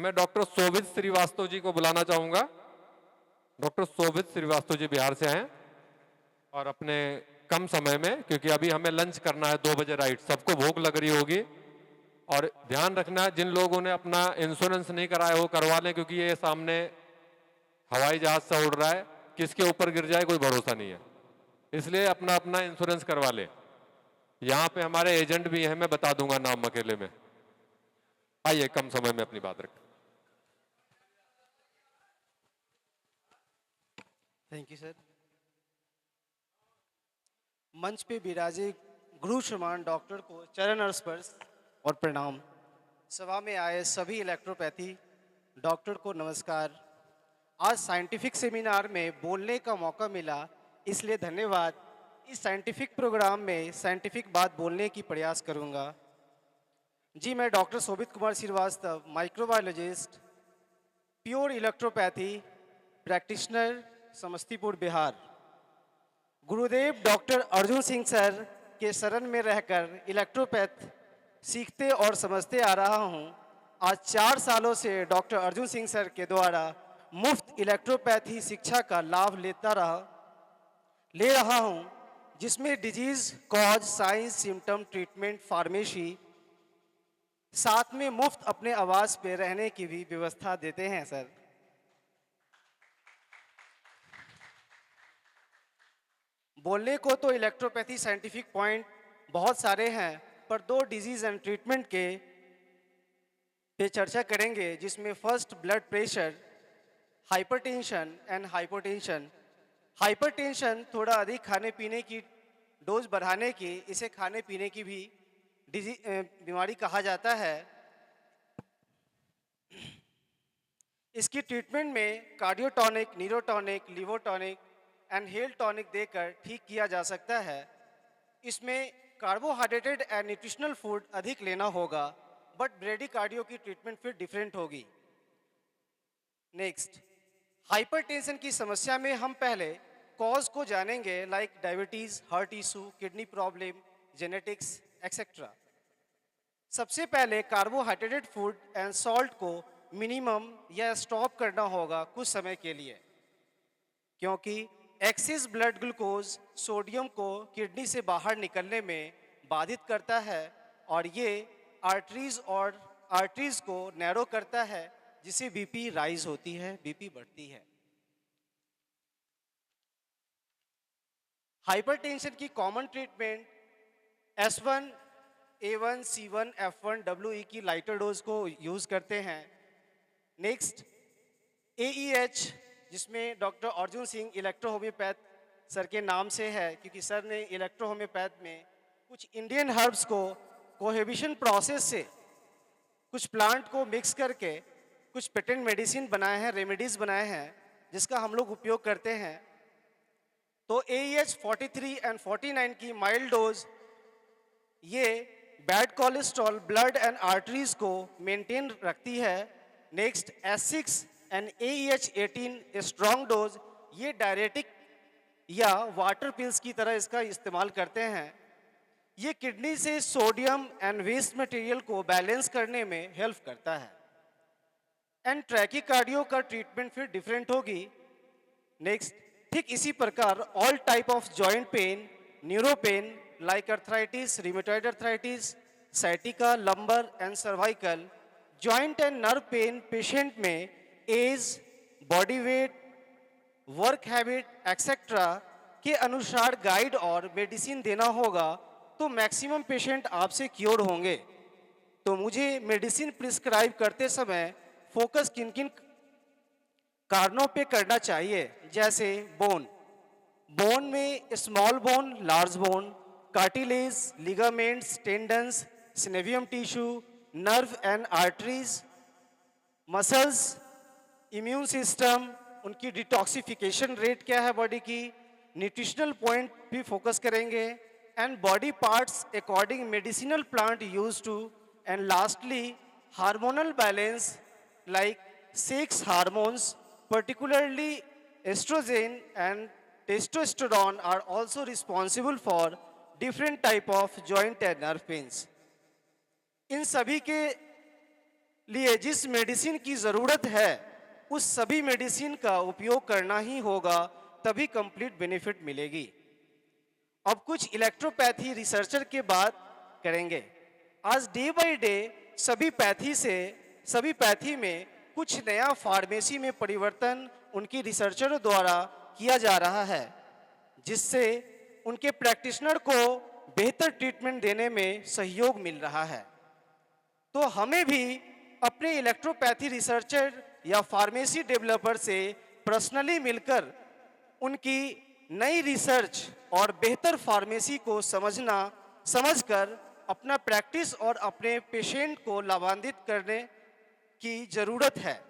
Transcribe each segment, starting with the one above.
मैं डॉक्टर शोभित श्रीवास्तव जी को बुलाना चाहूंगा। डॉक्टर शोभित श्रीवास्तव जी बिहार से हैं और अपने कम समय में, क्योंकि अभी हमें लंच करना है 2 बजे राइट, सबको भूख लग रही होगी। और ध्यान रखना, जिन लोगों ने अपना इंश्योरेंस नहीं कराया वो करवा लें, क्योंकि ये सामने हवाई जहाज से उड़ रहा है, किसके ऊपर गिर जाए कोई भरोसा नहीं है, इसलिए अपना अपना इंश्योरेंस करवा ले। यहाँ पे हमारे एजेंट भी हैं, मैं बता दूंगा नाम अकेले में। आइए कम समय में अपनी बात रखें। Thank you sir. मंच पे विराजे गुरु समान डॉक्टर को चरण स्पर्श और प्रणाम। सभा में आए सभी इलेक्ट्रोपैथी डॉक्टर को नमस्कार। आज साइंटिफिक सेमिनार में बोलने का मौका मिला, इसलिए धन्यवाद। इस साइंटिफिक प्रोग्राम में साइंटिफिक बात बोलने की प्रयास करूंगा। जी, मैं doctor Shobhit Kumar Srivastava, microbiologist, pure electropathy practitioner, Samastipur Bihar. Gurudev doctor Arjun Singh sir के शरण में रहकर इलेक्ट्रोपैथ सीखते और समझते आ रहा हूं। आज 4 सालों से डॉक्टर अर्जुन सिंह सर के द्वारा मुफ्त इलेक्ट्रोपैथी शिक्षा का लाभ ले रहा हूं, जिसमें disease cause, science, symptom, treatment, pharmacy, साथ में मुफ्त अपने आवास पे रहने की भी व्यवस्था देते हैं सर। बोलने को तो इलेक्ट्रोपैथी साइंटिफिक पॉइंट बहुत सारे हैं, पर 2 डिजीज एंड ट्रीटमेंट के पे चर्चा करेंगे, जिसमें first blood pressure, hypertension and hypotension. Hypertension थोड़ा अधिक खाने पीने की डोज बढ़ाने की, इसे खाने पीने की भी बीमारी कहा जाता है। इसकी ट्रीटमेंट में कार्डियोटॉनिक, न्यूरोटॉनिक, लिवोटॉनिक एंड हेल टॉनिक देकर ठीक किया जा सकता है। इसमें कार्बोहाइड्रेटेड एंड न्यूट्रिशनल फूड अधिक लेना होगा, बट ब्रेडिकार्डियो की ट्रीटमेंट फिर डिफरेंट होगी। नेक्स्ट, हाइपरटेंशन की समस्या में हम पहले कॉज को जानेंगे, like diabetes, heart issue, kidney problem, genetics etcetera. सबसे पहले कार्बोहाइड्रेटेड फूड एंड सॉल्ट को मिनिमम या स्टॉप करना होगा कुछ समय के लिए, क्योंकि एक्सेस ब्लड ग्लूकोज सोडियम को किडनी से बाहर निकलने में बाधित करता है और ये आर्टरीज को नैरो करता है, जिससे बीपी राइज होती है, बीपी बढ़ती है। हाइपरटेंशन की common treatment S1, A1, C1, F1, WE की लाइटर डोज को यूज करते हैं। नेक्स्ट, AEH, जिसमें doctor Arjun Singh electro homeopath sir के नाम से है, क्योंकि सर ने इलेक्ट्रो होम्योपैथ में कुछ इंडियन हर्ब्स को कोहेबिशन प्रोसेस से कुछ प्लांट को मिक्स करके कुछ पेटेंट मेडिसिन बनाए हैं, रेमेडीज बनाए हैं, जिसका हम लोग उपयोग करते हैं। तो AEH 43 एंड 49 की माइल्ड डोज ये bad cholesterol, blood and arteries को मेंटेन रखती है। Next, S6 and AEH 18 strong dose, ये डायरेटिक या वाटर पिल्स की तरह इसका इस्तेमाल करते हैं। ये किडनी से सोडियम एंड वेस्ट मटेरियल को बैलेंस करने में हेल्प करता है। एंड ट्रैकीकार्डियो का ट्रीटमेंट फिर डिफरेंट होगी। नेक्स्ट, ठीक इसी प्रकार all type of joint pain, neuro pain like arthritis, rheumatoid arthritis, sciatica, lumbar and cervical, joint and nerve pain patient में age, body weight, work habit etcetera के अनुसार गाइड और मेडिसिन देना होगा, तो मैक्सिमम पेशेंट आपसे क्योर होंगे। तो मुझे मेडिसिन प्रिस्क्राइब करते समय फोकस किन किन कारणों पे करना चाहिए, जैसे बोन में small bone, large bone, cartilage, ligaments, tendons, synovium tissue, nerve and arteries, muscles, immune system, उनकी डिटॉक्सिफिकेशन रेट क्या है बॉडी की, न्यूट्रिशनल पॉइंट भी फोकस करेंगे, and body parts according medicinal plant use to, and lastly hormonal balance like 6 hormones, particularly estrogen and testosterone are also responsible for different type of joint and nerve pains. इन सभी के लिए जिस medicine की ज़रूरत है उस सभी मेडिसिन का उपयोग करना ही होगा, तभी कंप्लीट बेनिफिट मिलेगी। अब कुछ इलेक्ट्रोपैथी रिसर्चर की बात करेंगे। आज डे बाय डे सभी पैथी में कुछ नया फार्मेसी में परिवर्तन उनकी रिसर्चरों द्वारा किया जा रहा है, जिससे उनके प्रैक्टिशनर को बेहतर ट्रीटमेंट देने में सहयोग मिल रहा है। तो हमें भी अपने इलेक्ट्रोपैथी रिसर्चर या फार्मेसी डेवलपर से पर्सनली मिलकर उनकी नई रिसर्च और बेहतर फार्मेसी को समझकर अपना प्रैक्टिस और अपने पेशेंट को लाभान्वित करने की ज़रूरत है।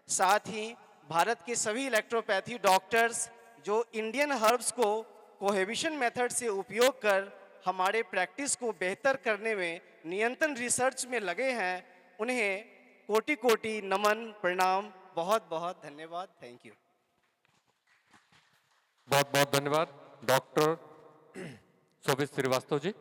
साथ ही भारत के सभी इलेक्ट्रोपैथी डॉक्टर्स जो इंडियन हर्ब्स को कोहेबिशन मेथड से उपयोग कर हमारे प्रैक्टिस को बेहतर करने में निरंतर रिसर्च में लगे हैं, उन्हें कोटि कोटि नमन प्रणाम, बहुत बहुत धन्यवाद। Thank you. बहुत बहुत धन्यवाद डॉक्टर शोभित श्रीवास्तव जी।